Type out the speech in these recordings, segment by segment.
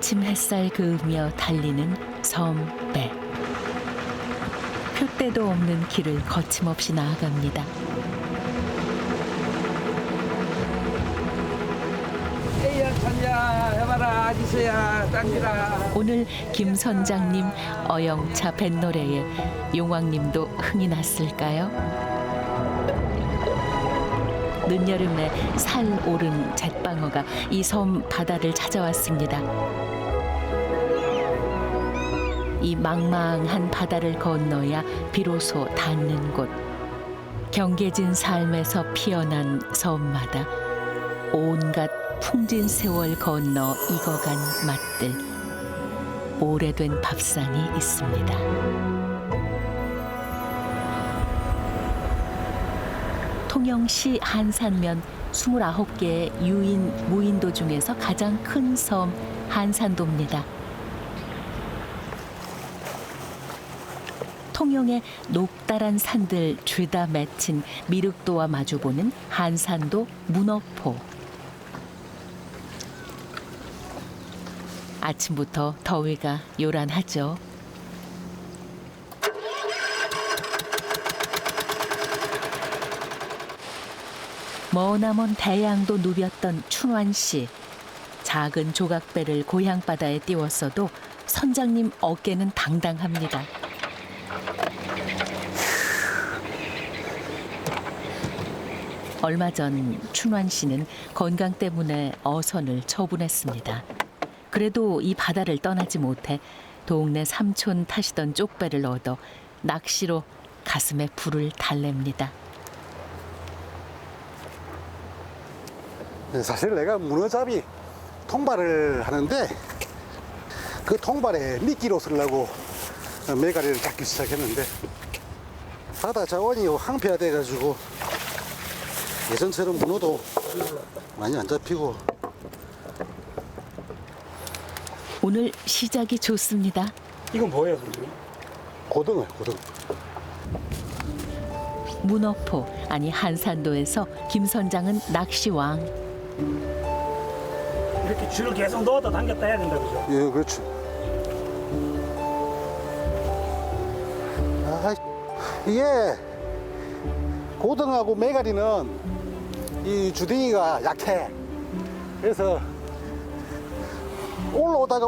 아침 햇살 그으며 달리는 섬배. 표대도 없는 길을 거침없이 나아갑니다. 에이야 찬야 해봐라 아지수야 짱이라. 오늘 김 선장님 어영차 뱃노래에 용왕님도 흥이 났을까요? 늦여름에 살 오른 잿방어가 이 섬 바다를 찾아왔습니다. 이 망망한 바다를 건너야 비로소 닿는 곳. 경계진 삶에서 피어난 섬마다 온갖 풍진 세월 건너 익어간 맛들, 오래된 밥상이 있습니다. 통영시 한산면 29개의 유인, 무인도 중에서 가장 큰 섬 한산도입니다. 통영의 녹달한 산들 죄다 맺힌 미륵도와 마주보는 한산도 문어포. 아침부터 더위가 요란하죠. 머나먼 대양도 누볐던 춘환씨. 작은 조각배를 고향 바다에 띄웠어도 선장님 어깨는 당당합니다. 얼마 전 춘환씨는 건강 때문에 어선을 처분했습니다. 그래도 이 바다를 떠나지 못해 동네 삼촌 타시던 쪽배를 얻어 낚시로 가슴에 불을 달랩니다. 사실 내가 문어잡이 통발을 하는데 그 통발에 미끼로 쓰려고 메가리를 잡기 시작했는데 바다 자원이 항폐화돼가지고 예전처럼 문어도 많이 안 잡히고. 오늘 시작이 좋습니다. 이건 뭐예요, 선생님? 고등어요, 고등어. 문어포, 아니 한산도에서 김 선장은 낚시왕. 이렇게 줄을 계속 넣었다 당겼다 해야 된다, 그죠? 예, 그렇죠. 이게 고등어하고 메가리는 이 주둥이가 약해. 그래서 올라오다가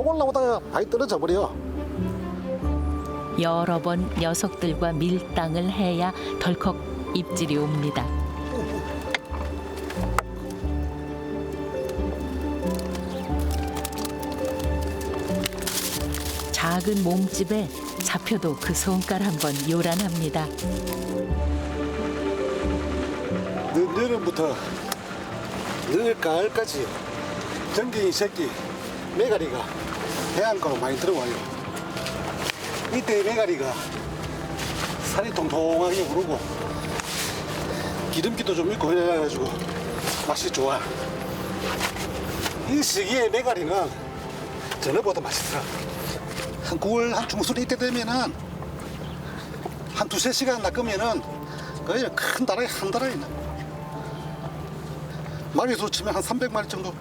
많이 떨어져 버려. 여러 번 녀석들과 밀당을 해야 덜컥 입질이 옵니다. 작은 몸집에 잡혀도 그 손깔 한번 요란합니다. 늦여름부터 늦을 가을까지 전갱이 새끼 메가리가 해안가로 많이 들어와요. 이때 메가리가 살이 통통하게 오르고 기름기도 좀 있고 해가지고 맛이 좋아. 이 시기에 메가리는 전어보다 맛있어. 한 9월 한 중순 이때 되면은 한 두세 시간 낚으면은 거의 큰 다라이 한 다라이 나. 마리수로 치면 한 300마리 정도.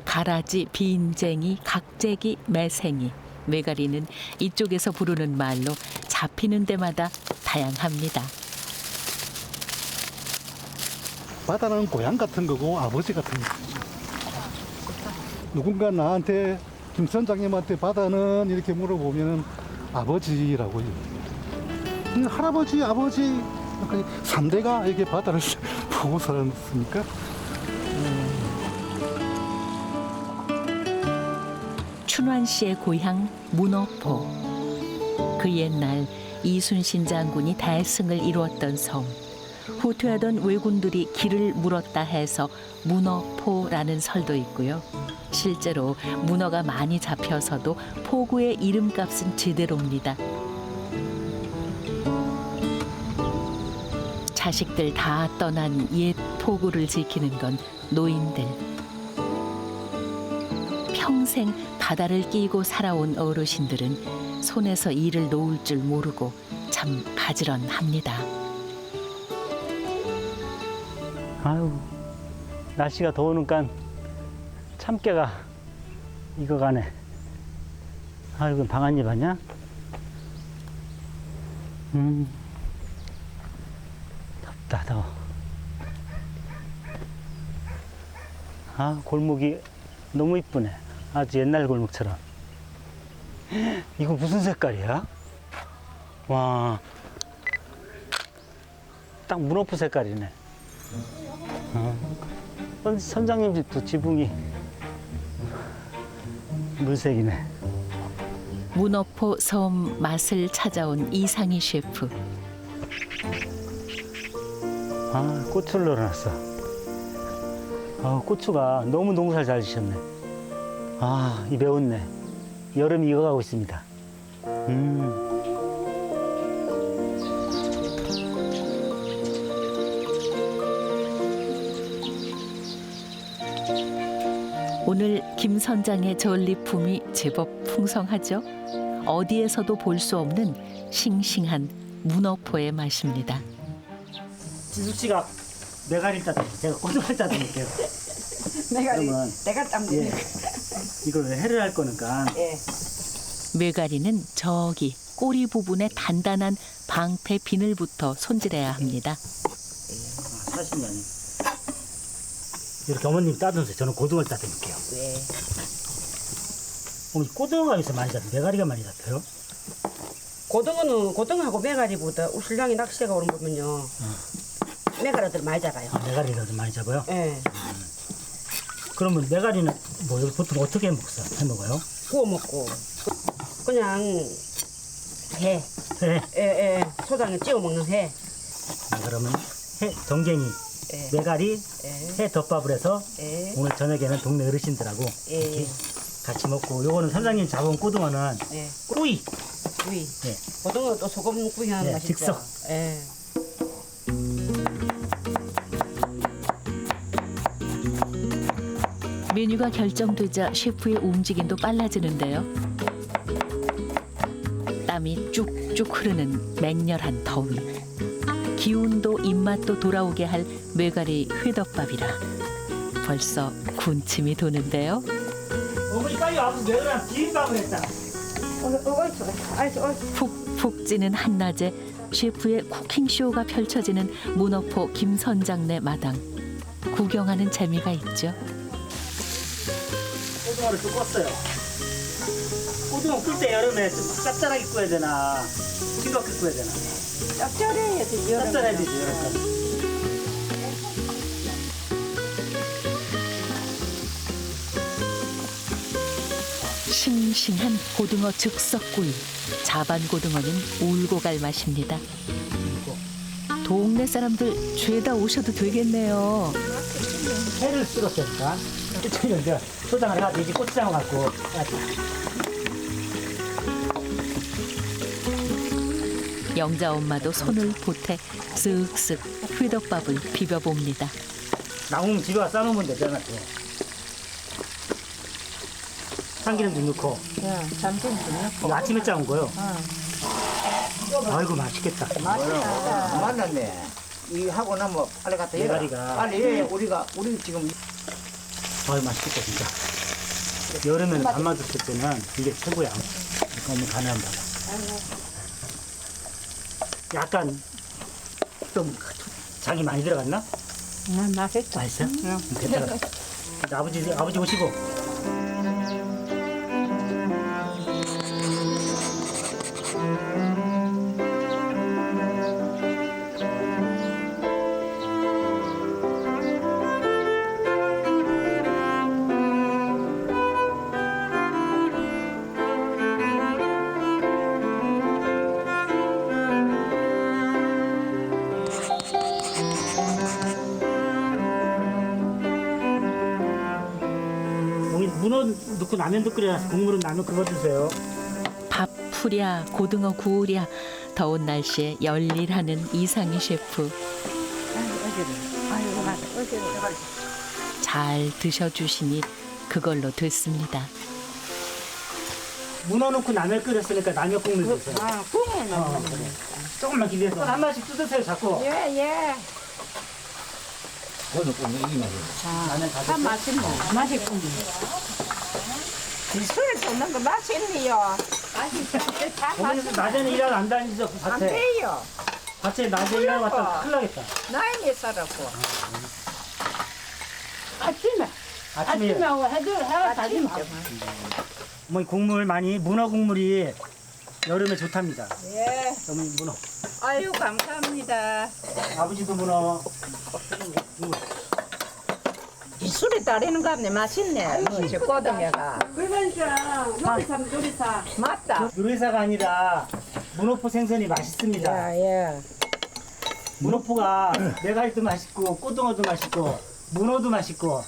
가라지, 빈쟁이, 각재기, 매생이. 메가리는 이쪽에서 부르는 말로 잡히는 데마다 다양합니다. 바다는 고향 같은 거고 아버지 같은 거. 누군가 나한테 김 선장님한테 바다는 이렇게 물어보면은 아버지라고 해요. 할아버지, 아버지, 3대가 이렇게 바다를 보고 살았으니까. 춘환 씨의 고향 문어포. 그 옛날 이순신 장군이 대승을 이루었던 섬. 후퇴하던 왜군들이 길을 물었다 해서 문어포라는 설도 있고요. 실제로 문어가 많이 잡혀서도 포구의 이름값은 제대로입니다. 자식들 다 떠난 옛 포구를 지키는 건 노인들. 평생 바다를 끼고 살아온 어르신들은 손에서 일을 놓을 줄 모르고 참 가지런합니다. 아유, 날씨가 더우니까 참깨가 이거 가네. 아, 이건 방한잎 아니야? 덥다, 더워. 아, 골목이 너무 이쁘네. 아주 옛날 골목처럼. 이거 무슨 색깔이야? 와, 딱 문어포 색깔이네. 선장님 집도 지붕이 물색이네. 문어포 섬 맛을 찾아온 이상희 셰프. 아, 고추를 넣어놨어. 아, 고추가 너무 농사를 잘 지셨네. 아, 이 매웠네. 여름이 익어가고 있습니다. 오늘 김 선장의 전리품이 제법 풍성하죠. 어디에서도 볼 수 없는 싱싱한 문어포의 맛입니다. 지숙 씨가 메가리를 따다 제가 고등어를 따드릴게요. 그러면 내가 땀내니까. 예, 이걸 회를 할 거니까 예. 메가리는 저기 꼬리 부분의 단단한 방패 비늘부터 손질해야 합니다. 사시는 게 아니에요. 이렇게 어머님 따드세요. 저는 고등어를 따드릴게요. 네. 어머니 고등어가 있어 많이 잡혀요? 메가리가 많이 잡혀요? 고등어하고 메가리보다 우슬랑이 낚시가 오는 거면요. 메가리들 많이 잡아요. 아, 메가리가 좀 많이 잡아요? 예. 그러면 메가리는 뭐 보통 어떻게 해 먹어요? 구워 먹고 그냥 회. 회. 예. 소장에 찍어 먹는 회. 그러면 회, 정갱이, 예. 메가리, 예. 회 덮밥을 해서 예. 오늘 저녁에는 동네 어르신들하고 예. 이렇게 같이 먹고, 요거는 선장님 잡은 고등어는 예. 꾸이. 구이. 예. 고등어도 소금 구이하는 예, 맛이죠. 즉석. 예. 메뉴가 결정되자 셰프의 움직임도 빨라지는데요. 땀이 쭉쭉 흐르는 맹렬한 더위. 기운도 입맛도 돌아오게 할 메가리 회덮밥이라 벌써 군침이 도는데요. 어머니 빨리 와서 내가 비빔밥을 했다. 푹푹 찌는 한낮에 셰프의 쿠킹쇼가 펼쳐지는 문어포 김선장네 마당. 구경하는 재미가 있죠. 고등어를 또 껐어요. 고등어 끓 때 여름에 좀 짭짤하게 구워야 되나, 싱겁게 구워야 되나? 짭짤해야 되지. 짭짤해야 되지, 여름에. 싱싱한 고등어 즉석구이. 자반 고등어는 울고 갈 맛입니다. 동네 사람들 죄다 오셔도 되겠네요. 회를 쓸었으니까 그때는 이제 소장을 해가지고 이제 고추장을 갖고 영자 엄마도 손을 보태 쓱쓱 회덮밥을 비벼봅니다. 나오면 집에 와서 싸놓으면 되잖아. 또. 참기름 좀 넣고. 잠좀 넣고. 이거 아침에 짜온 거요. 아이고 맛있겠다. 만났네. 이 하고 나면 빨리 갖다 해라. 메가리가. 빨리 해. 우리 지금 아유 맛있겠다 진짜. 여름에는 밥만 드실 때는 이게 최고야. 이거 너무 간을 봐봐. 약간 좀 장이 많이 들어갔나? 맛있다. 맛있어? 됐다. 아버지 오시고. 문어 넣고 라면도 끓여놔서 국물은 라면 그거 드세요. 밥 풀랴 고등어 구우랴 더운 날씨에 열일하는 이상희 셰프. 잘 드셔주시니 그걸로 됐습니다. 문어 넣고 라면 끓였으니까 라면 국물 드세요. 국물 넣는 그래. 조금만 기대서 한 마씩 뜯으세요 자꾸. 예. 오늘 꼭 이기 말이야. 라면 다 참 맛있네. 맛있군요. 술 줬는 거 맛있네요. 어머니도 낮에는 일하러 안 다니죠, 안 밭에. 돼요. 밭에 낮에 일하러 갔다 큰일 나겠다. 나이에 살았고. 아침에 어머니 국물 많이, 문어 국물이 여름에 좋답니다. 예. 어머니 문어. 아유 감사합니다. 아버지도 문어. 이 술이 따르는 거 같네. 맛있네. 저 꼬동이가. 그러니까 요리사. 맞다. 요리사가 아니라 문어포 생선이 맛있습니다. 예. 문어포가 메갈도 맛있고 꼬동어도 맛있고 문어도 맛있고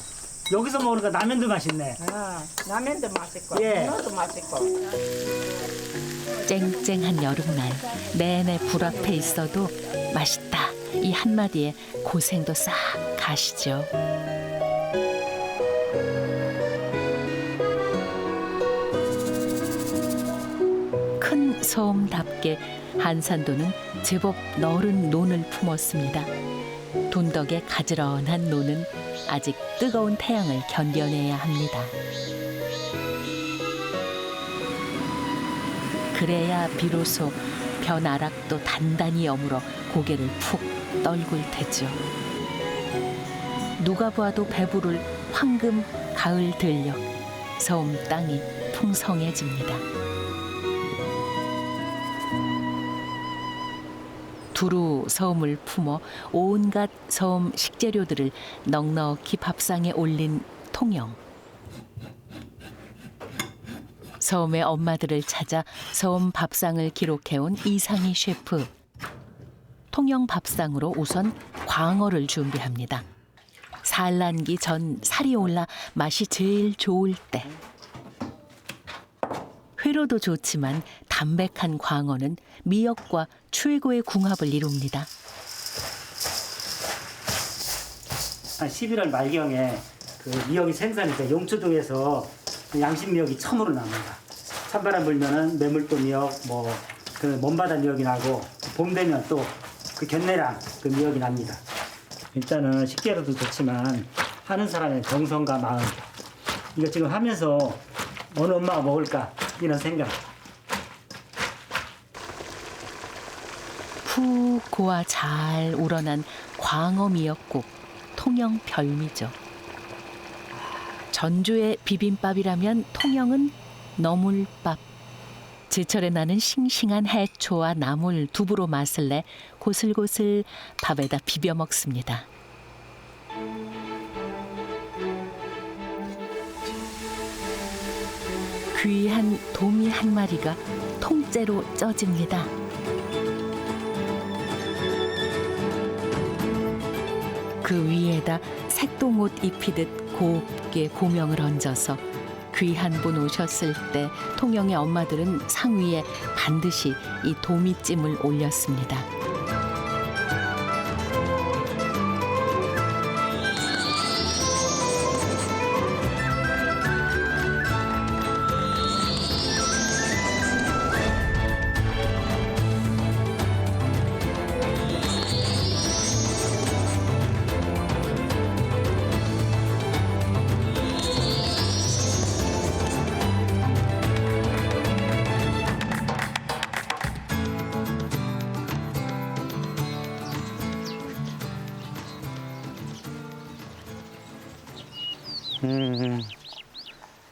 여기서 먹으니까 라면도 맛있네. 아, 라면도 맛있고, 예. 문어도 맛있고. 쨍쨍한 여름날 내내 불 앞에 있어도 맛있다 이 한마디에 고생도 싹 가시죠. 큰 섬답게 한산도는 제법 너른 논을 품었습니다. 돈덕의 가지런한 논은 아직 뜨거운 태양을 견뎌내야 합니다. 그래야 비로소 벼나락도 단단히 여물어 고개를 푹 떨굴 테죠. 누가 봐도 배부를 황금 가을 들녘 섬 땅이 풍성해집니다. 두루 섬을 품어 온갖 섬 식재료들을 넉넉히 밥상에 올린 통영. 섬의 엄마들을 찾아 섬 밥상을 기록해온 이상희 셰프. 통영 밥상으로 우선 광어를 준비합니다. 산란기 전 살이 올라 맛이 제일 좋을 때. 회로도 좋지만 담백한 광어는 미역과 최고의 궁합을 이룹니다. 한 11월 말경에 그 미역이 생산해서 용초동에서 양심 미역이 처음으로 납니다. 찬바람 불면은 매물도 미역, 그 먼바다 미역이 나고 봄 되면 또 그 견내랑 그 미역이 납니다. 일단은 식재료도 좋지만 하는 사람의 정성과 마음 이거 지금 하면서 어느 엄마가 먹을까 이런 생각. 푹 고와 잘 우러난 광어 미역국, 통영 별미죠. 전주의 비빔밥이라면 통영은 너물밥. 제철에 나는 싱싱한 해초와 나물, 두부로 맛을 내 고슬고슬 밥에다 비벼 먹습니다. 귀한 도미 한 마리가 통째로 쪄집니다. 그 위에다 색동옷 입히듯 곱게 고명을 얹어서 귀한 분 오셨을 때 통영의 엄마들은 상 위에 반드시 이 도미찜을 올렸습니다.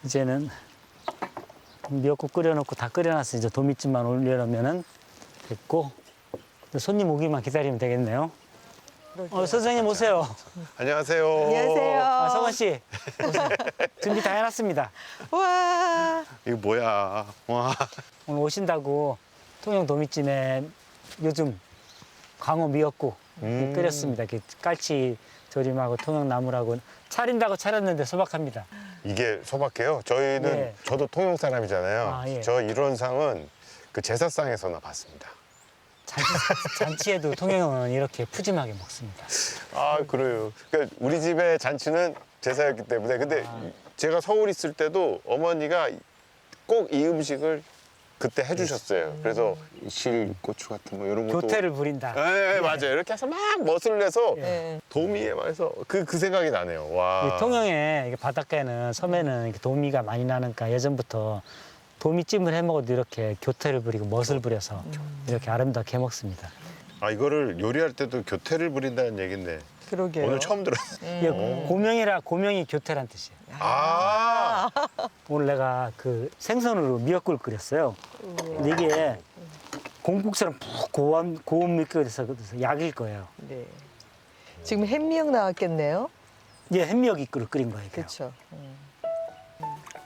이제는 미역국 끓여놓고 다 끓여놨어. 이제 도미찜만 올려놓으면 됐고 손님 오기만 기다리면 되겠네요. 선생님 오세요. 안녕하세요. 아, 성원 씨 오세요. 준비 다 해놨습니다. 와. 이거 뭐야? 와. 오늘 오신다고 통영 도미찜에 요즘 광어 미역국 끓였습니다. 이렇게 깔치 조림하고 통영나물하고 차린다고 차렸는데 소박합니다. 이게 소박해요? 저희는 예. 저도 통영 사람이잖아요. 아, 예. 저 이런 상은 그 제사상에서나 봤습니다. 잔치에도 통영은 이렇게 푸짐하게 먹습니다. 아 그래요. 그러니까 우리 집의 잔치는 제사였기 때문에 근데 제가 서울 있을 때도 어머니가 꼭 이 음식을 그때 해주셨어요. 그래서 실고추 같은 거 이런 것도 교태를 부린다. 네, 맞아요. 이렇게 해서 막 멋을 내서 예. 도미에 해서 그 생각이 나네요. 와. 이 통영에 이게 바닷가에는 섬에는 이렇게 도미가 많이 나니까 예전부터 도미찜을 해 먹어도 이렇게 교태를 부리고 멋을 부려서 이렇게 아름답게 해 먹습니다. 아 이거를 요리할 때도 교태를 부린다는 얘기인데 그러게요. 오늘 처음 들었어요. 이게 고명이라 고명이 교태란 뜻이에요. 아, 오늘 내가 그 생선으로 미역국을 끓였어요. 근데 이게 공국처럼 푹 고운 미역국이 돼서 약일 거예요. 네. 지금 햇미역 나왔겠네요. 이게 햇미역국을 끓인 거예요. 그렇죠.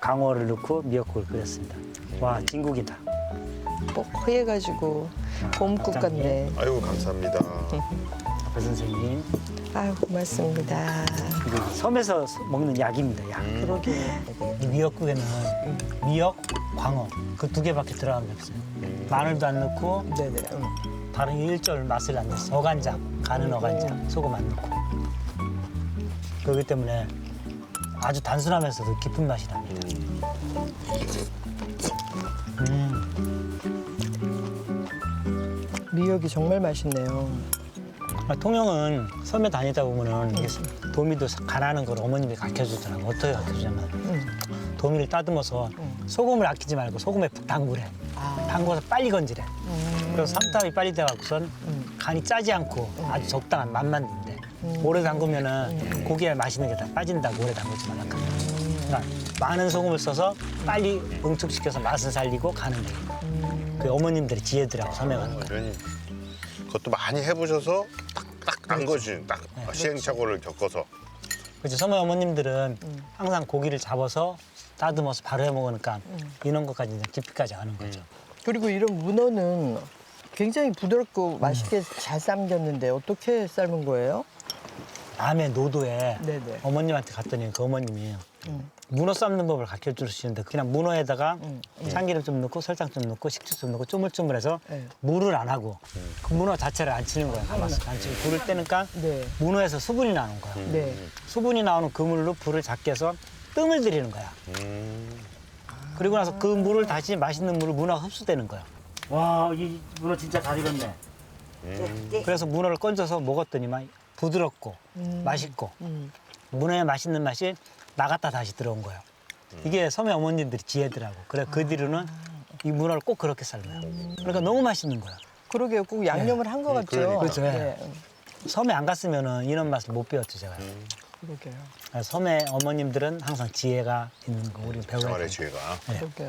강어를 넣고 미역국을 끓였습니다. 와, 진국이다. 꼭 허해가지고 곰국 같네. 아이고 감사합니다. 배 선생님. 아유 고맙습니다. 이게 섬에서 먹는 약입니다. 약. 그러게. 이 미역국에는 미역, 광어 그 두 개밖에 들어간 게 없어요. 마늘도 안 넣고 네네. 다른 일절 맛을 안 냈어요. 어간장, 간은 어간장, 소금 안 넣고. 그렇기 때문에 아주 단순하면서도 깊은 맛이 납니다. 미역이 정말 맛있네요. 통영은 섬에 다니다 보면은 이게 도미도 간하는 걸 어머님이 가르쳐주더라고요. 어떻게 가르쳐주냐면 도미를 따듬어서 소금을 아끼지 말고 소금에 푹 담그래. 담궈서 빨리 건지래. 그래서 삼탑이 빨리 돼갖고선 간이 짜지 않고 아주 적당한 맛만 든대. 오래 담그면은 고기에 맛있는 게 다 빠진다고 오래 담그지 말라니까. 그러니까 많은 소금을 써서 빨리 응축시켜서 맛을 살리고 가는 게 그 어머님들의 지혜들하고 섬에 가는 거예요. 이런 그것도 많이 해보셔서 딱 한 거지. 딱 시행착오를 겪어서. 그렇죠. 섬의 어머님들은 항상 고기를 잡아서 따듬어서 바로 해 먹으니까 이런 것까지 이제 깊이까지 아는 거죠. 그리고 이런 문어는 굉장히 부드럽고 맛있게 잘 삶겼는데 어떻게 삶은 거예요? 남해 노도에 네네. 어머님한테 갔더니 그 어머님이 문어 삶는 법을 가르쳐 주시는데 그냥 문어에다가 참기름 좀 넣고 설탕 좀 넣고 식초 좀 넣고 쪼물쪼물해서 네. 물을 안 하고 그 문어 자체를 안 치는 거야. 가만히 안 치고 불을 떼니까 네. 문어에서 수분이 나오는 거야. 네. 수분이 나오는 그 물로 불을 작게 해서 뜸을 들이는 거야. 그리고 나서 그 물을 다시 맛있는 물을 문어가 흡수되는 거야. 와, 이 문어 진짜 잘 익었네. 그래서 문어를 건져서 먹었더니만 부드럽고 맛있고 문어의 맛있는 맛이 나갔다 다시 들어온 거예요. 이게 섬의 어머님들이 지혜더라고. 그래 그 뒤로는 이 문어를 꼭 그렇게 삶아요. 그러니까 너무 맛있는 거야. 그러게요. 꼭 양념을 한 것 같죠? 그러니까. 그렇죠. 네. 섬에 안 갔으면은 이런 맛을 못 배웠죠 제가. 그러게요. 섬의 어머님들은 항상 지혜가 있는 거 우리 배워야 생활의 돼요. 지혜가. 그러게요.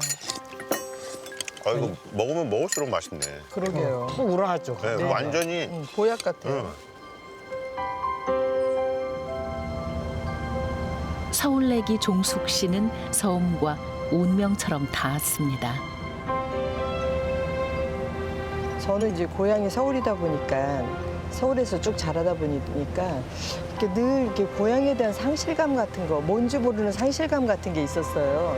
아 이거 먹으면 먹을수록 맛있네. 그러게요. 꼭 우러났죠. 네, 완전히. 보약 같아요. 서울내기 종숙 씨는 섬과 운명처럼 닿았습니다. 저는 이제 고향이 서울이다 보니까 서울에서 쭉 자라다 보니까 이렇게 늘 이렇게 고향에 대한 상실감 같은 거, 뭔지 모르는 상실감 같은 게 있었어요.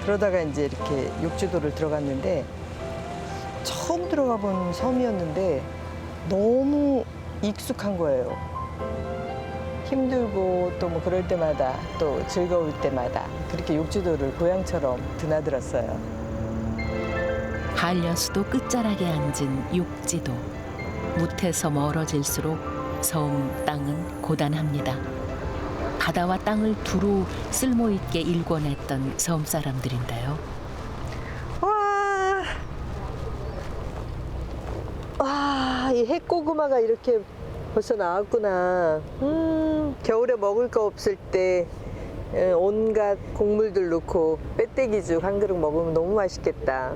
그러다가 이제 이렇게 욕지도를 들어갔는데 처음 들어가 본 섬이었는데 너무 익숙한 거예요. 힘들고 또 뭐 그럴 때마다 또 즐거울 때마다 그렇게 욕지도를 고향처럼 드나들었어요. 한려수도 끝자락에 앉은 욕지도. 무태서 멀어질수록 섬 땅은 고단합니다. 바다와 땅을 두루 쓸모있게 일궈냈던 섬 사람들인데요. 와, 이 핵고구마가 이렇게 벌써 나왔구나. 겨울에 먹을 거 없을 때 온갖 곡물들 넣고 빼떼기죽 한 그릇 먹으면 너무 맛있겠다.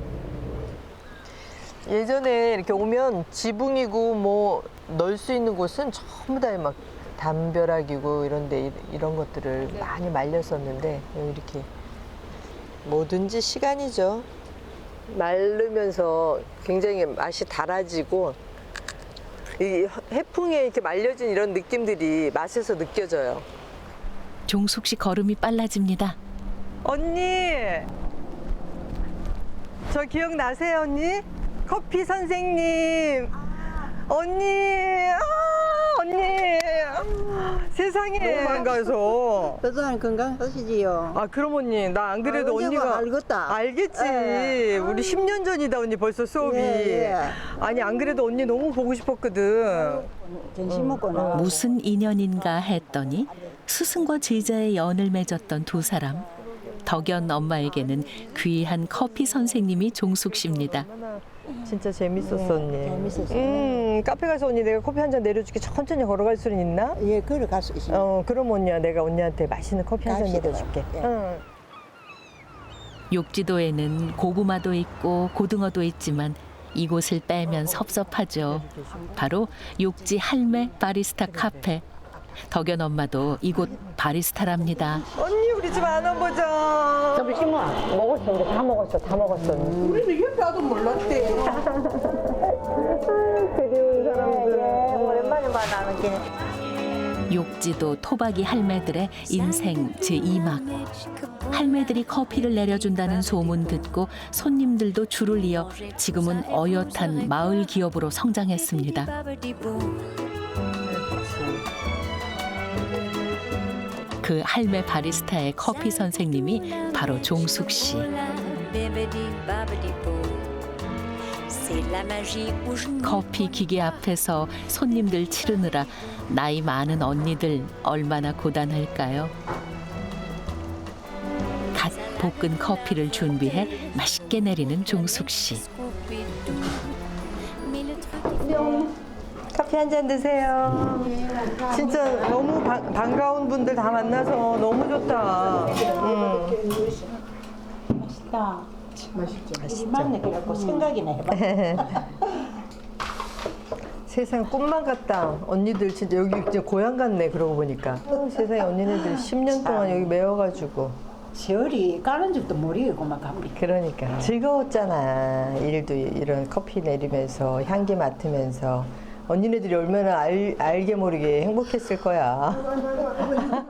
예전에 이렇게 오면 지붕이고 뭐 넣을 수 있는 곳은 전부 다 막 담벼락이고 이런데 이런 것들을 많이 말렸었는데 이렇게 뭐든지 시간이죠. 마르면서 굉장히 맛이 달아지고 이 해풍에 이렇게 말려진 이런 느낌들이 맛에서 느껴져요. 종숙 씨 걸음이 빨라집니다. 언니, 저 기억나세요, 언니? 커피 선생님. 언니, 언니. 세상에. 세상에 안 가서. 그동안 건강하시지요. 아 그럼 언니 나 안 그래도 언제고 언니가 알겠다. 알겠지. 예. 우리 10년 전이다 언니 벌써 수업이. 예, 예. 아니 안 그래도 언니 너무 보고 싶었거든. 점심 먹고 나가. 무슨 인연인가 했더니 스승과 제자의 연을 맺었던 두 사람. 덕연 엄마에게는 귀한 커피 선생님이 종숙 씨입니다. 진짜 재밌었어 언니. 재밌었어요. 카페 가서 언니 내가 커피 한 잔 내려줄게. 천천히 걸어갈 수는 있나? 예, 그래 갈 수 있습니다. 그럼 언니야 내가 언니한테 맛있는 커피 한 잔 갑시다. 내려줄게. 예. 응. 욕지도에는 고구마도 있고 고등어도 있지만 이곳을 빼면 섭섭하죠. 바로 욕지 할매 바리스타 카페. 덕연 엄마도 이곳 바리스타랍니다. 언니 우리 집 안 와보자. 점심은 먹었어. 우리 다 먹었어. 다 먹었어. 우리는 옆에 와도 몰랐대. 그리운 사람들. 오랜만에 만나는 게. 욕지도 토박이 할매들의 인생 제2막. 할매들이 커피를 내려준다는 소문 듣고 손님들도 줄을 이어 지금은 어엿한 마을 기업으로 성장했습니다. 그 할매 바리스타의 커피 선생님이 바로 종숙 씨. 커피 기계 앞에서 손님들 치르느라 나이 많은 언니들 얼마나 고단할까요? 갓 볶은 커피를 준비해 맛있게 내리는 종숙 씨. 커피 한 잔 드세요. 진짜 너무 반가운 분들 다 만나서 너무 좋다. 맛있다. 맛있죠. 맛있네. 그래갖고 생각이나 해봐. 세상 꿈만 같다. 언니들 진짜 여기 진짜 고향 같네. 그러고 보니까. 세상에 언니네들 10년 동안 여기 매워가지고. 세월이 까는 줄도 모르고 막 갑니다. 그러니까 즐거웠잖아. 일도 이런 커피 내리면서 향기 맡으면서. 언니네들이 얼마나 알게 모르게 행복했을 거야.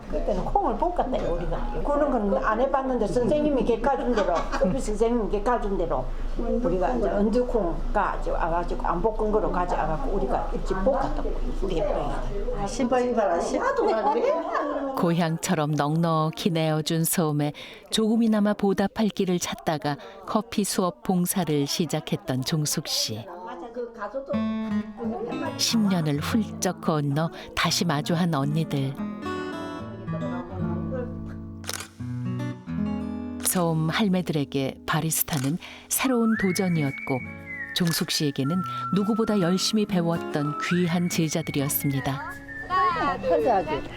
그때는 콩을 볶았다 우리가. 그런 건 안 해봤는데 선생님이 객가준 대로, 커피 선생님이 객가준 대로 우리가 이제 언두콩 가져와가지고 안 볶은 거로 가져와갖고 우리가 일찍 볶았다고 우리 해봐야 신발이 봐라. 나도 가네. 고향처럼 넉넉히 내어준 소음에 조금이나마 보답할 길을 찾다가 커피 수업 봉사를 시작했던 종숙 씨. 10년을 훌쩍 건너 다시 마주한 언니들. 소음 할매들에게 바리스타는 새로운 도전이었고 종숙 씨에게는 누구보다 열심히 배웠던 귀한 제자들이었습니다.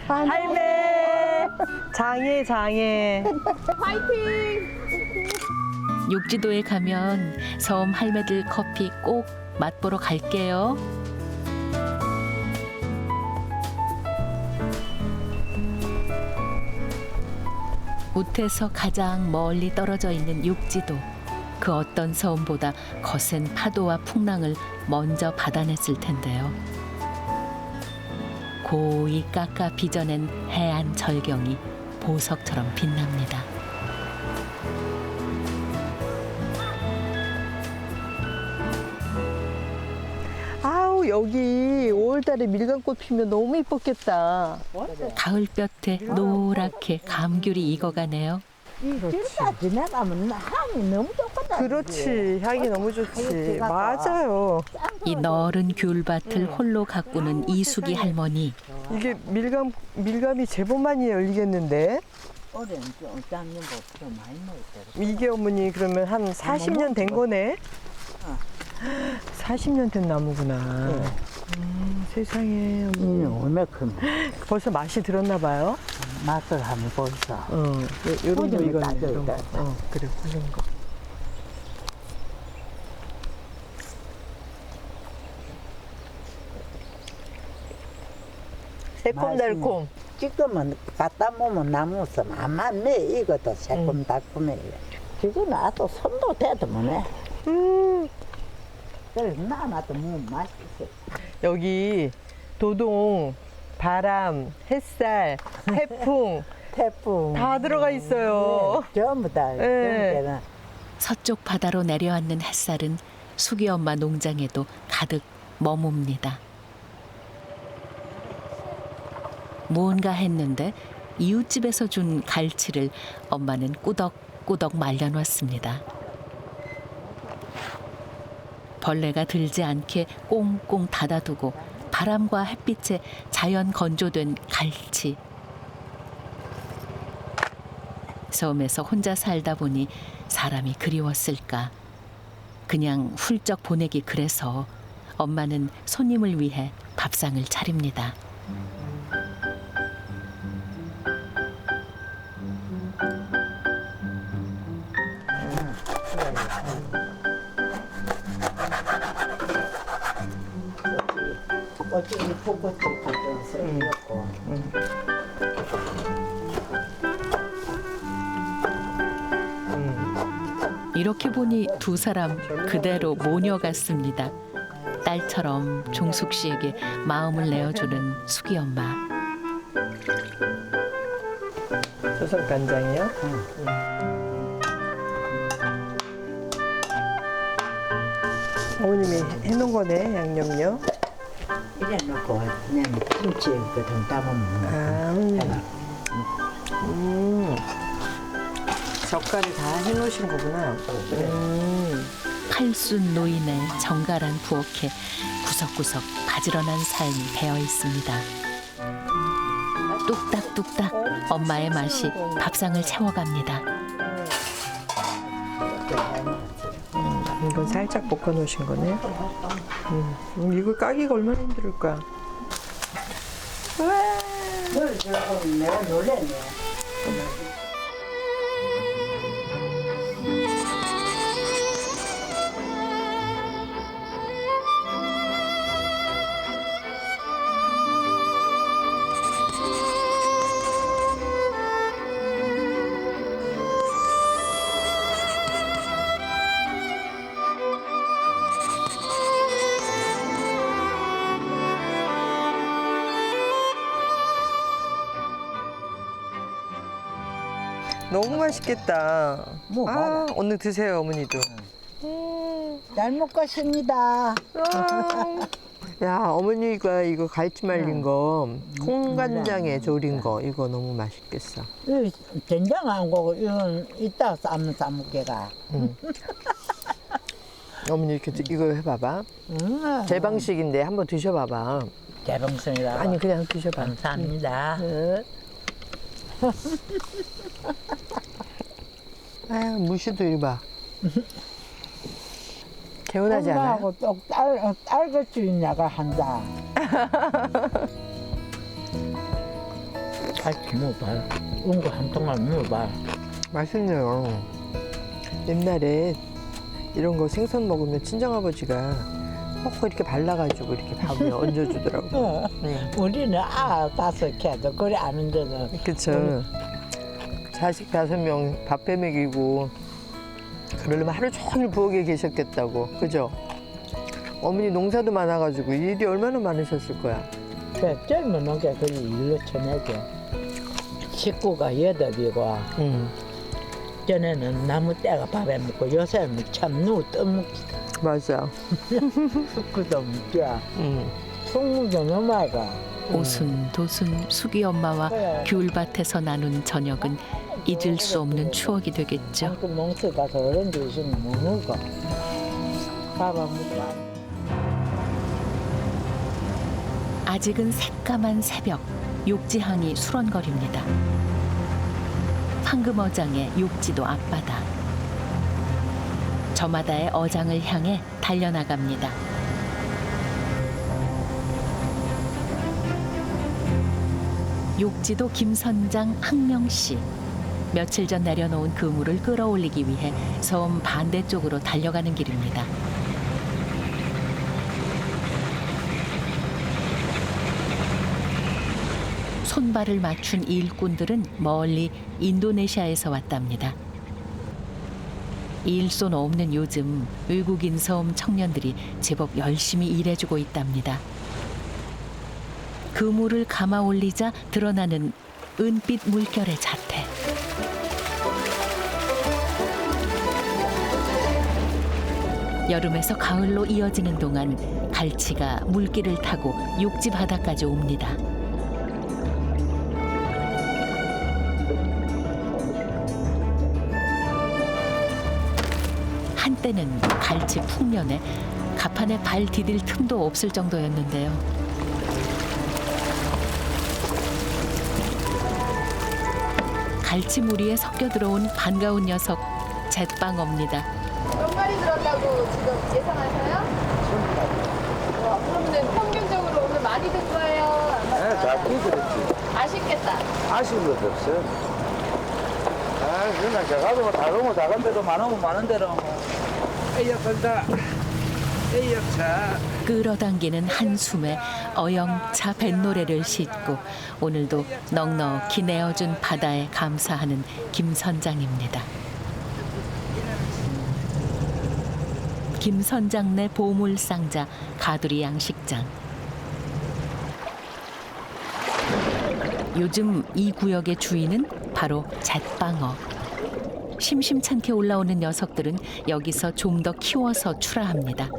할매! 장해. 욕지도에 가면 소음 할매들 커피 꼭 맛보러 갈게요. 우태서 가장 멀리 떨어져 있는 욕지도. 그 어떤 섬보다 거센 파도와 풍랑을 먼저 받아냈을 텐데요. 고이 깎아 빚어낸 해안 절경이 보석처럼 빛납니다. 아우 여기 5월달에 밀감꽃 피면 너무 이뻤겠다. 가을볕에 노랗게 감귤이 익어가네요. 길가 지나가면 향이 너무 좋거든. 그렇지. 향이 너무 좋지. 맞아요. 이 너른 귤밭을 홀로 가꾸는 이수기 할머니. 이게 밀감이 제법 많이 열리겠는데? 올해는 좀 작년 보다 많이 먹었더라고. 이게 어머니 그러면 한 40년 된 거네? 40년 된 나무구나. 세상에. 얼마 큰 벌써 맛이 들었나 봐요? 맛을 한번 보자. 요런 거 푸짐이 이거는 따져 이런 거. 있다. 그래 푸는 거. 새콤달콤. 지금은 갖다 보면 나무서 만만해. 이것도 새콤달콤해. 지금은 아또 손도 대도 못해. 그래서 나도 뭐 맛있어. 여기 도동, 바람, 햇살, 태풍 태풍 다 들어가 있어요. 전부 다. 네. 서쪽 바다로 내려앉는 햇살은 수기 엄마 농장에도 가득 머뭅니다. 무언가 했는데 이웃집에서 준 갈치를 엄마는 꾸덕꾸덕 말려놓았습니다. 벌레가 들지 않게 꽁꽁 닫아두고 바람과 햇빛에 자연 건조된 갈치. 섬에서 혼자 살다 보니 사람이 그리웠을까. 그냥 훌쩍 보내기 그래서 엄마는 손님을 위해 밥상을 차립니다. 어찌 풋풋 썰었고. 이렇게 보니 두 사람 그대로 모녀 같습니다. 딸처럼 종숙 씨에게 마음을 내어주는 숙이 엄마. 조선 간장이요? 어머님이 해놓은 거네, 양념요. 이래 놓고 그냥 김치 그좀 담으면 젓갈을 다 해놓으신 거구나. 팔순 노인의 정갈한 부엌에 구석구석 가지런한 삶이 배어 있습니다. 뚝딱뚝딱 엄마의 맛이 밥상을 채워갑니다. 이건 살짝 볶아놓으신 거네. 이거 까기가 얼마나 힘들까. 뭘 저러고 내가 놀랬네. 너무 맛있겠다. 뭐 봐라. 오늘 드세요, 어머니도. 잘 먹겠습니다. 야, 어머니가 이거 갈치 말린 거, 콩간장에 졸인 거, 이거 너무 맛있겠어. 된장 안 거고 이건 이따 싸먹게가. 어머니 이렇게 이거 해봐봐. 제 방식인데 한번 드셔봐봐. 대방송이라. 아니 그냥 드셔봐. 감사합니다. 아유, 무시도 이리 봐. 개운하지 않아요? 엄마하고 또 딸같이 내가 한다. 같이 먹어봐. 온거 한 통만 먹어봐. 맛있네요. 옛날에 이런 거 생선 먹으면 친정아버지가 꼭 이렇게 발라가지고 이렇게 밥에 얹어주더라고. 우리는 5개도 그래 아는데도. 그쵸. 자식 5명 밥 빼먹이고 그러려면 하루 종일 부엌에 계셨겠다고. 그죠? 어머니 농사도 많아가지고 일이 얼마나 많으셨을 거야. 그 젊은 게 그 일로 쳐내죠. 식구가 8이고 전에는 나무 떼가 밥에 먹고 요새는 참 누구 떠먹기. 맞아. 숙구도 먹자. 속물도 너무 많아. 오순도순 숙이 엄마와 귤밭에서 나눈 저녁은 잊을 수 없는 추억이 되겠죠. 그 몽스 가서 어른 주시면 못 먹어. 밥 안 먹어. 아직은 새까만 새벽, 욕지항이 수런거립니다. 황금어장의 욕지도 앞바다. 저마다의 어장을 향해 달려나갑니다. 욕지도 김선장 항명씨. 며칠 전 내려놓은 그물을 끌어올리기 위해 섬 반대쪽으로 달려가는 길입니다. 손발을 맞춘 일꾼들은 멀리 인도네시아에서 왔답니다. 일손 없는 요즘 외국인 섬 청년들이 제법 열심히 일해주고 있답니다. 그물을 감아 올리자 드러나는 은빛 물결의 자태. 여름에서 가을로 이어지는 동안 갈치가 물길을 타고 욕지 바다까지 옵니다. 때는 갈치 풍년에 가판에 발 디딜 틈도 없을 정도였는데요. 갈치 무리에 섞여 들어온 반가운 녀석 잿방어입니다. 몇 마리 들었다고 지금 예상하셔요? 그러면 평균적으로 오늘 많이 든 거예요? 네, 작게 그랬지. 아쉽겠다. 아쉬운 것도 없어요. 아, 그냥 작아도 뭐 작으면 작은 대로 많으면 많은 대로 뭐. 에이야, 간다. 에이야, 차. 끌어당기는 한숨에 어영차 뱃노래를 싣고 오늘도 넉넉히 내어준 바다에 감사하는 김 선장입니다. 김 선장네 보물상자 가두리 양식장. 요즘 이 구역의 주인은 바로 잿방어. 심심찮게 올라오는 녀석들은 여기서 좀 더 키워서 출하합니다.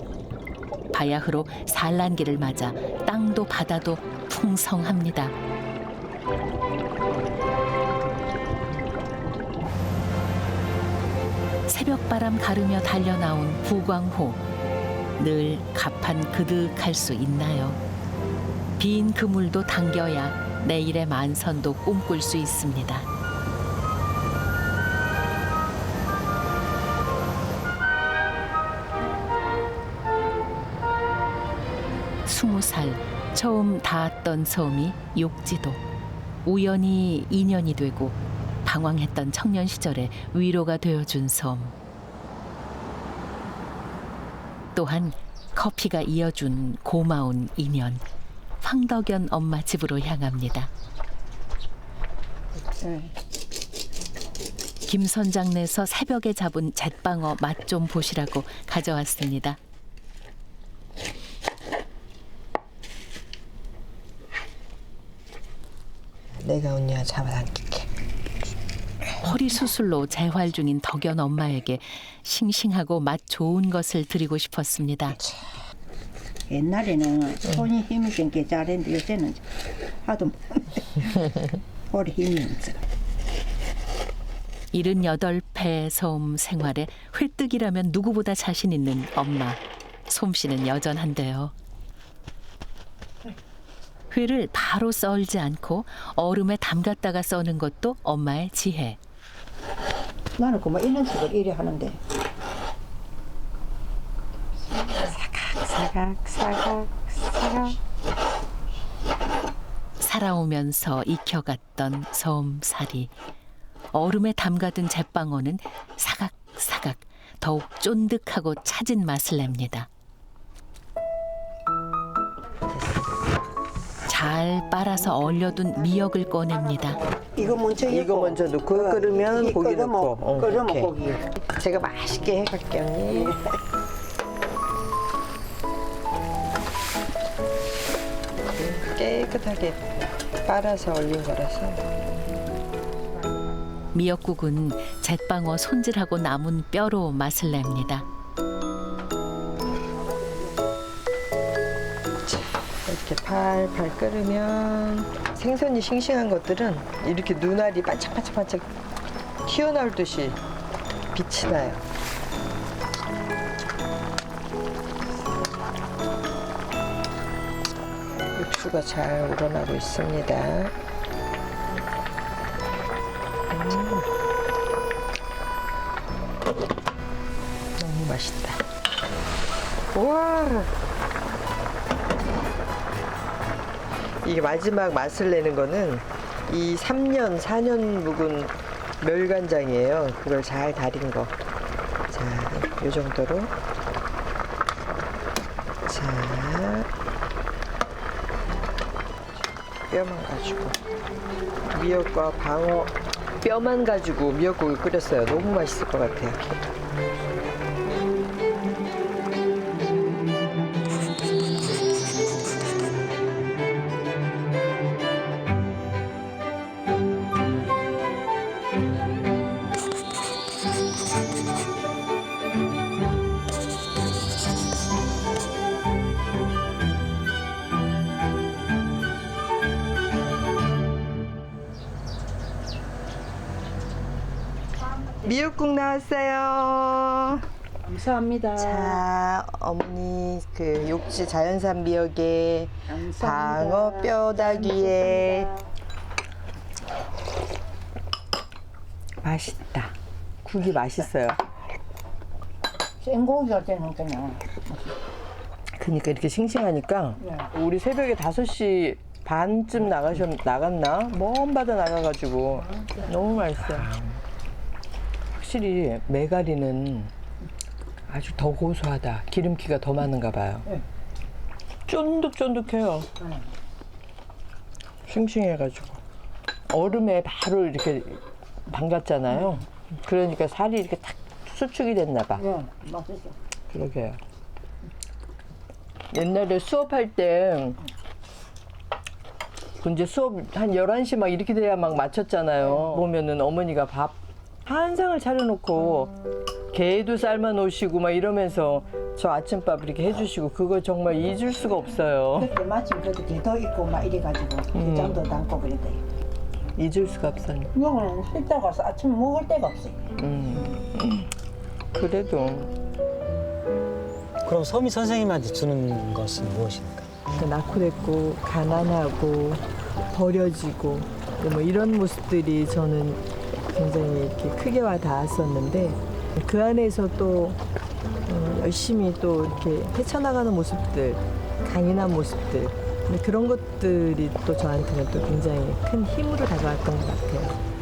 바야흐로 산란기를 맞아 땅도 바다도 풍성합니다. 새벽바람 가르며 달려나온 부광호. 늘 가판 그득할 수 있나요? 빈 그물도 당겨야 내일의 만선도 꿈꿀 수 있습니다. 20살 처음 닿았던 섬이 욕지도. 우연히 인연이 되고 방황했던 청년 시절에 위로가 되어준 섬. 또한 커피가 이어준 고마운 인연. 황덕연 엄마 집으로 향합니다. 김 선장네에서 새벽에 잡은 잿방어 맛 좀 보시라고 가져왔습니다. 내가 언니가 잡아당길게. 허리 수술로 재활 중인 덕연 엄마에게 싱싱하고 맛 좋은 것을 드리고 싶었습니다. 옛날에는 손이 힘이 든게 잘했는데 요새는 하도 허리 힘이 없어. 78회 섬 생활에 회뜨기라면 누구보다 자신 있는 엄마. 솜씨는 여전한데요. 회를 바로 썰지 않고 얼음에 담갔다가 써는 것도 엄마의 지혜. 나는 그만 이런 식으로 이래 하는데. 사각. 살아오면서 익혀갔던 섬살이. 얼음에 담가둔 잿방어는 사각사각 더욱 쫀득하고 차진 맛을 냅니다. 잘 빨아서 얼려둔 미역을 꺼냅니다. 이거 먼저 넣고 끓으면 고기 넣고. 끓으면 고기. 제가 맛있게 해갈게요, 언니. 깨끗하게 빨아서 얼린 거라서. 미역국은 잿방어 손질하고 남은 뼈로 맛을 냅니다. 이렇게 팔팔 끓으면 생선이 싱싱한 것들은 이렇게 눈알이 반짝반짝 튀어나올 듯이 빛이 나요. 육수가 잘 우러나고 있습니다. 너무 맛있다. 우와! 이게 마지막 맛을 내는 거는 이 3년, 4년 묵은 멸간장이에요. 그걸 잘 달인 거. 자, 요 정도로. 자, 뼈만 가지고. 미역과 방어 뼈만 가지고 미역국을 끓였어요. 너무 맛있을 것 같아요. 미역국 나왔어요. 감사합니다. 자, 어머니 그 욕지 자연산 미역에 방어 뼈다귀에 맛있다. 국이 맛있어요. 생고기 할 때는 그냥 그러니까 이렇게 싱싱하니까 네. 우리 새벽에 5시 반쯤 나갔나? 먼 바다 나가가지고 너무 맛있어요. 확실히 메가리는 아주 더 고소하다. 기름기가 더 많은가 봐요. 네. 쫀득쫀득해요. 네. 싱싱해가지고 얼음에 바로 이렇게 담갔잖아요. 그러니까 살이 이렇게 탁 수축이 됐나 봐. 네, 맛있어. 그러게요. 옛날에 수업할 때 이제 수업 한 11시 막 이렇게 돼야 막 마쳤잖아요. 보면은 어머니가 밥 한 상을 차려놓고 게도 삶아 놓으시고 막 이러면서 저 아침밥 이렇게 해주시고 그거 정말 잊을 수가 없어요. 그때 마침 그래도 개도 있고 막 이래가지고 게장도 담고 그랬대. 잊을 수가 없어요. 이거는 실다 가서 아침 먹을 데가 없어요. 그래도 그럼 서미 선생님한테 주는 것은 무엇입니까? 낙후됐고 가난하고 버려지고 뭐 이런 모습들이 저는 굉장히 이렇게 크게 와 닿았었는데 그 안에서 또 열심히 또 이렇게 헤쳐나가는 모습들, 강인한 모습들 그런 것들이 또 저한테는 또 굉장히 큰 힘으로 다가왔던 것 같아요.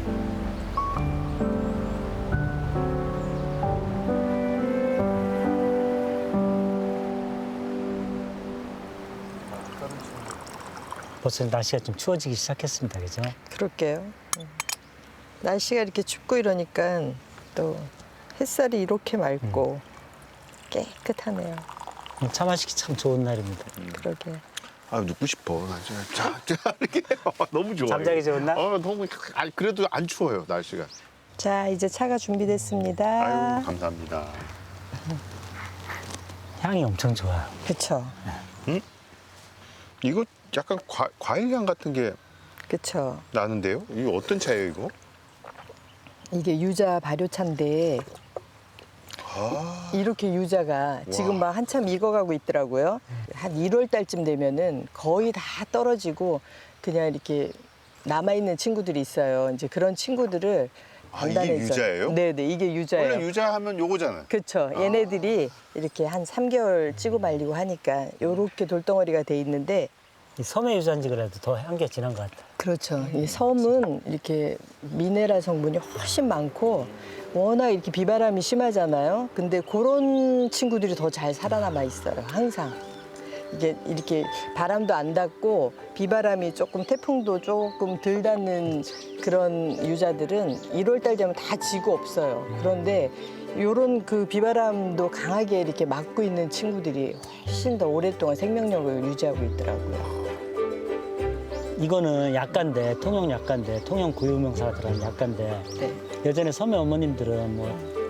벌써 날씨가 좀 추워지기 시작했습니다, 그죠? 그럴게요. 날씨가 이렇게 춥고 이러니까 또 햇살이 이렇게 맑고 깨끗하네요. 차 마시기 참 좋은 날입니다. 그러게. 아 눕고 싶어. 나 진짜. 자, 이렇게 너무 좋아. 잠자기 좋은 날? 너무 그래도 안 추워요 날씨가. 자, 이제 차가 준비됐습니다. 아유 감사합니다. 향이 엄청 좋아요. 그쵸. 이거 약간 과일향 같은 게 그쵸. 나는데요? 이거 어떤 차예요 이거? 이게 유자 발효차인데 이렇게 유자가 지금 막 한참 익어가고 있더라고요. 한 1월 달쯤 되면은 거의 다 떨어지고 그냥 이렇게 남아있는 친구들이 있어요. 이제 그런 친구들을 이게 유자예요? 네네, 이게 유자예요. 원래 유자하면 요거잖아요. 그렇죠. 얘네들이 이렇게 한 3개월 찌고 말리고 하니까 요렇게 돌덩어리가 돼 있는데 이 섬의 유자인지 그래도 더 향기가 진한 것 같아요. 그렇죠. 이 섬은 이렇게 미네랄 성분이 훨씬 많고 워낙 이렇게 비바람이 심하잖아요. 근데 그런 친구들이 더 잘 살아남아 있어요. 항상. 이게 이렇게 바람도 안 닿고 비바람이 조금 태풍도 조금 덜 닿는 그런 유자들은 1월 달 되면 다 지고 없어요. 그런데 요런 그 비바람도 강하게 이렇게 막고 있는 친구들이 훨씬 더 오랫동안 생명력을 유지하고 있더라고요. 이거는 약간데 통영 약간데 통영 고유명사가 들어간 약간데 네. 예전에 섬의 어머님들은 뭐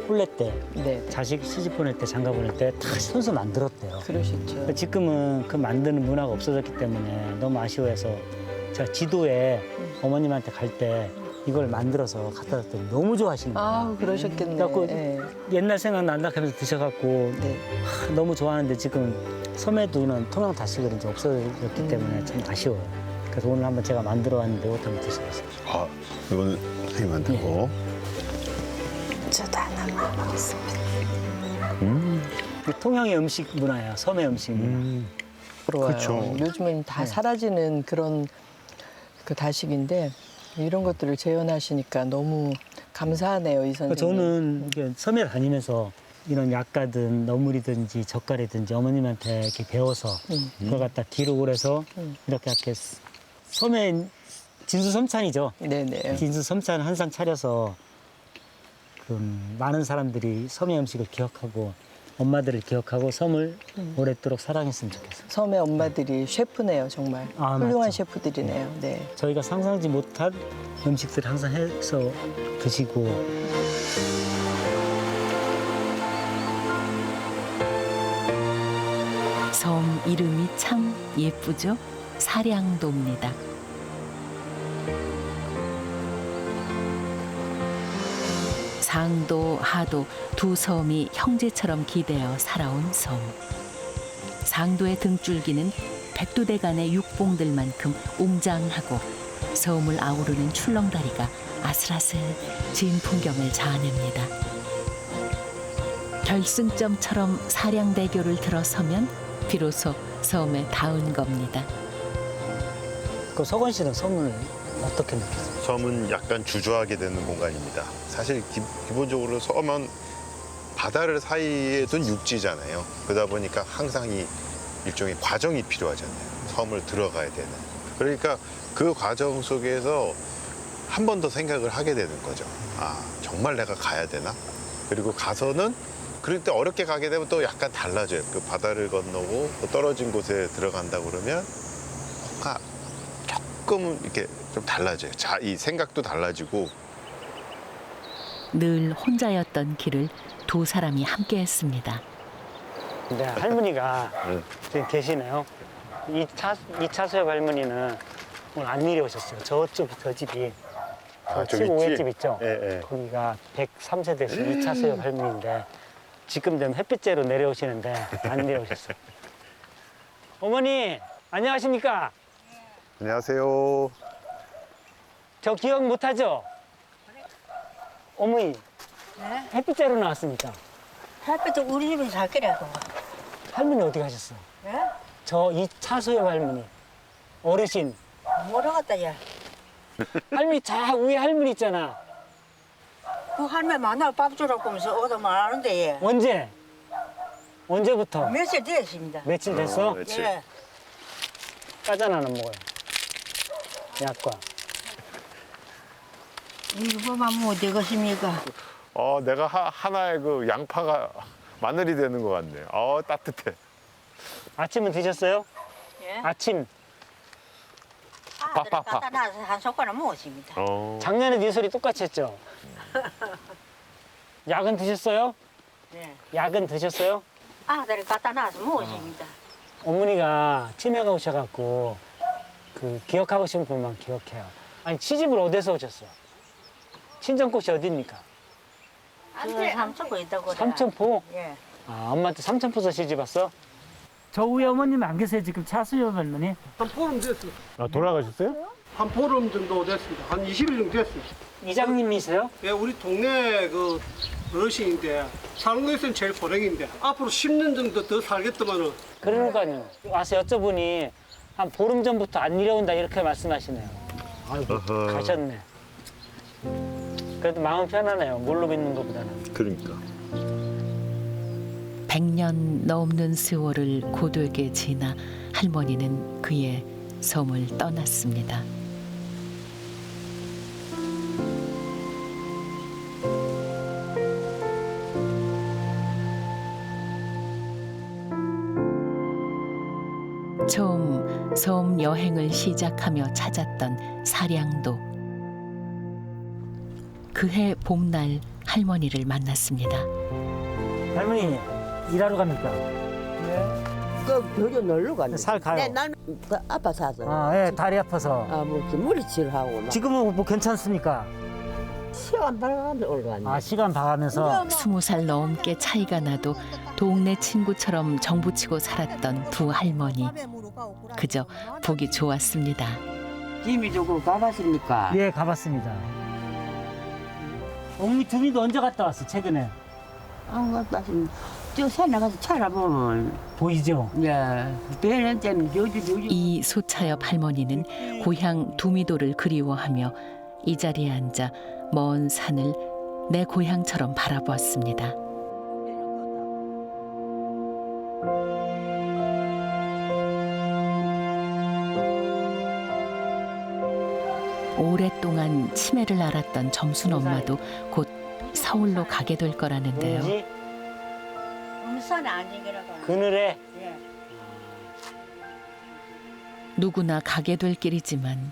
혼례 때 네. 자식 시집 보낼 때 장가 보낼 때 다 손수 만들었대요. 그러셨죠. 지금은 그 만드는 문화가 없어졌기 때문에 너무 아쉬워해서 제가 지도에 어머님한테 갈 때 이걸 만들어서 갖다 줬더니 너무 좋아하시는 거예요. 아, 그러셨겠네. 그래갖고 네. 옛날 생각난다 하면서 드셔갖고 네. 너무 좋아하는데 지금 섬에도는 통영 다시글이 이제 없어졌기 때문에 참 아쉬워요. 그래서 오늘 한번 제가 만들어 왔는데 이것도 한번 드셔보세요. 아 이거는 선생님 만든 거. 저도 하나만 먹겠습니다. 이게 통영의 음식 문화예요. 섬의 음식 문화. 부러워요. 그쵸. 요즘은 다 사라지는 그런 그 다식인데 이런 것들을 재현하시니까 너무 감사하네요, 이 선생님. 저는 이게 섬에 다니면서 이런 약가든 너물이든지 젓갈이든지 어머님한테 이렇게 배워서 그걸 갖다 기록을 해서 이렇게 섬에 진수섬찬이죠. 네네. 진수섬찬 한 상 차려서 그 많은 사람들이 섬의 음식을 기억하고 엄마들을 기억하고 섬을 오랫도록 사랑했으면 좋겠어요. 섬의 엄마들이 셰프네요, 정말. 아, 훌륭한 맞죠. 셰프들이네요. 네. 저희가 상상지 못한 음식들 항상 해서 드시고 섬 이름이 참 예쁘죠? 사량도입니다. 상도 하도 두 섬이 형제처럼 기대어 살아온 섬. 상도의 등줄기는 백두대간의 육봉들만큼 웅장하고 섬을 아우르는 출렁다리가 아슬아슬진 풍경을 자아냅니다. 결승점처럼 사량대교를 들어서면 비로소 섬에 닿은 겁니다. 그 서건 씨는 섬을 어떻게 느끼세요? 섬은 약간 주저하게 되는 공간입니다. 사실 기본적으로 섬은 바다를 사이에 둔 육지잖아요. 그러다 보니까 항상 이 일종의 과정이 필요하잖아요. 섬을 들어가야 되는. 그러니까 그 과정 속에서 한 번 더 생각을 하게 되는 거죠. 아, 정말 내가 가야 되나? 그리고 가서는 그럴 때 어렵게 가게 되면 또 약간 달라져요. 그 바다를 건너고 또 떨어진 곳에 들어간다 그러면 뭔가 조금 이렇게 좀 달라져요. 자, 이 생각도 달라지고. 늘 혼자였던 길을 두 사람이 함께했습니다. 근데 할머니가 지금 계시네요. 이차 수협 할머니는 오늘 안 내려오셨어요. 저쪽 저 집이 아, 저기 15회 있지? 집 있죠? 예, 예. 거기가 103세 되신 2차 수협 할머니인데 지금 되면 햇빛째로 내려오시는데 안 내려오셨어요. 어머니 안녕하십니까? 안녕하세요. 저 기억 못하죠? 어머니 햇빛째로 나왔습니까? 햇빛 우리 집에 잘 끓여고. 할머니 어디 가셨어? 예? 저 2차 수협 할머니 어르신 모르겠다 야. 할머니 저 위에 할머니 있잖아. 그 할매 만나고 밥 주라고 하면서 오더만 하는데 예. 언제? 언제부터? 며칠 됐습니다. 며칠 됐어? 며칠. 예. 까잖아 는 먹어요. 약과. 이거만 뭐 되겠습니까? 내가 하나의 그 양파가 마늘이 되는 것 같네. 따뜻해. 아침은 드셨어요? 예. 아침. 아들 갖다 놔서 한 숟가락 먹었습니다. 작년에 네 소리 똑같이 했죠? 약은 드셨어요? 예. 약은 드셨어요? 아들 갖다 놔서 먹었습니다. 어머니가 치매가 오셔갖고 그 기억하고 싶은 분만 기억해요. 아니 시집을 어디서 오셨어? 친정곳이 어디입니까? 그 삼천포 있다고 그래. 삼천포? 예. 아 엄마한테 삼천포에서 시집 왔어? 저 위에 어머님 안 계세요 지금 차수협 할머니? 한 보름 됐어요. 돌아가셨어요? 한 보름 정도 됐습니다. 한 20일 정도 됐어요. 이장님이세요? 예, 우리 동네 그 어르신인데 사는 것은 제일 고령인데 앞으로 10년 정도 더 살겠다마는 그러니까요. 와서 여쭤보니 한 보름 전부터 안 내려온다 이렇게 말씀하시네요. 아이고 가셨네. 그래도 마음 편하네요. 뭘로 믿는 것보다는. 그러니까. 100년 넘는 세월을 고되게 지나 할머니는 그의 섬을 떠났습니다. 처음 섬 여행을 시작하며 찾았던 사량도. 그해 봄날 할머니를 만났습니다. 할머니 일하러 갑니까? 그 별로 놀러 갔네. 살 가요. 네, 나는 그 아파서. 예, 다리 아파서. 뭐 물리치료하고. 막. 지금은 뭐 괜찮습니까? 시간 봐가면서 올라갔네. 시간 봐가면서. 20살 넘게 차이가 나도 동네 친구처럼 정부치고 살았던 두 할머니. 그저 보기 좋았습니다. 짐이 조금 가봤습니까? 예, 가봤습니다. 어머니 두미도 언제 갔다 왔어, 최근에? 안 갔다 왔습니다. 저 산 나가서 찾아보면. 보이죠? 예, 배는 때는 요즘. 이 소차엽 할머니는 고향 두미도를 그리워하며 이 자리에 앉아 먼 산을 내 고향처럼 바라보았습니다. 오랫동안 치매를 앓았던 점순 엄마도 곧 서울로 가게 될 거라는데요. 뭐지? 음산 아니기라고. 그늘에. 예. 누구나 가게 될 길이지만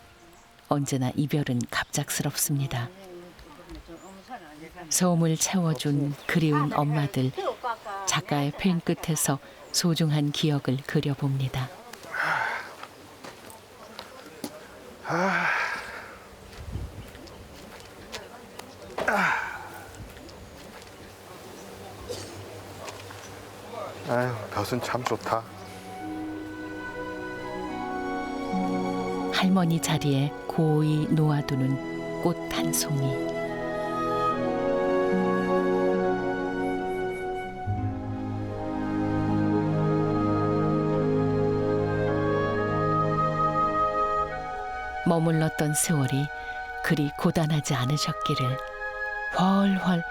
언제나 이별은 갑작스럽습니다. 소음을 채워준 그리운 엄마들, 작가의 펜 끝에서 소중한 기억을 그려봅니다. 아유, 볕은 참 좋다. 할머니 자리에 고이 놓아두는 꽃 한 송이. 머물렀던 세월이 그리 고단하지 않으셨기를, 훨훨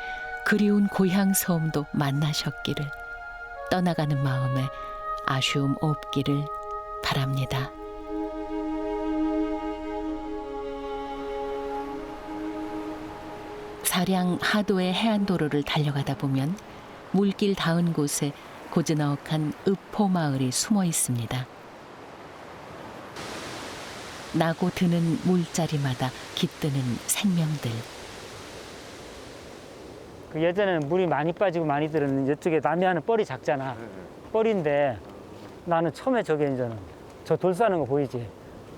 그리운 고향 섬도 만나셨기를, 떠나가는 마음에 아쉬움 없기를 바랍니다. 사량 하도의 해안도로를 달려가다 보면 물길 닿은 곳에 고즈넉한 읍포마을이 숨어 있습니다. 나고 드는 물자리마다 깃드는 생명들. 그 예전에는 물이 많이 빠지고 많이 들었는데 이쪽에 남해안은 뻘이 작잖아. 뻘인데 나는 처음에 저게 이제는 저 돌 싸는 거 보이지?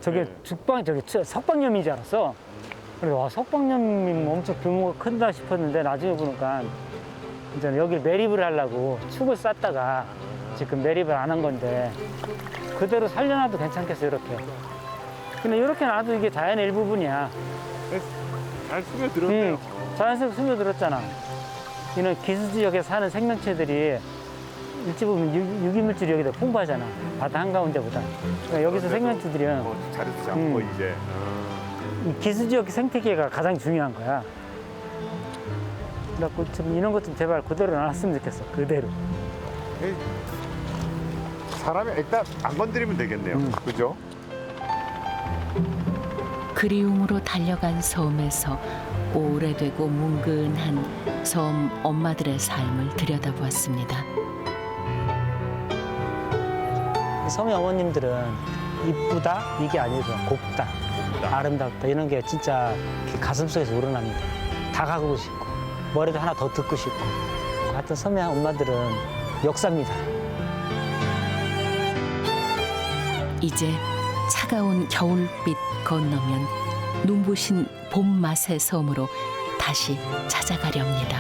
저게 석방염인 줄 알았어. 그래서 와, 석방염이면 엄청 규모가 큰다 싶었는데 나중에 보니까 이제 여기 매립을 하려고 축을 쌌다가 지금 매립을 안 한 건데 그대로 살려놔도 괜찮겠어 이렇게. 근데 이렇게 놔도 이게 자연의 일부분이야. 잘 스며들었네요. 자연스럽게 스며들었잖아. 이는 기수 지역에 사는 생명체들이 일찍 보면 유기물질이 여기다 풍부하잖아. 바다 한가운데보다. 그러니까 여기서 생명체들이요. 자리도 잡고 이제. 이 기수 지역 생태계가 가장 중요한 거야. 그래갖고 좀 이런 것 좀 제발 그대로 놔놨으면 좋겠어. 그대로. 사람이 일단 안 건드리면 되겠네요. 그죠? 그리움으로 달려간 섬에서 오래되고 뭉근한 섬 엄마들의 삶을 들여다보았습니다. 섬의 어머님들은 이쁘다 이게 아니죠. 곱다, 아름답다 이런 게 진짜 가슴속에서 우러납니다. 다 가고 싶고 머리도 하나 더 듣고 싶고. 하여튼 섬의 엄마들은 역사입니다. 이제 차가운 겨울빛 건너면 눈부신 봄맛의 섬으로 다시 찾아가렵니다.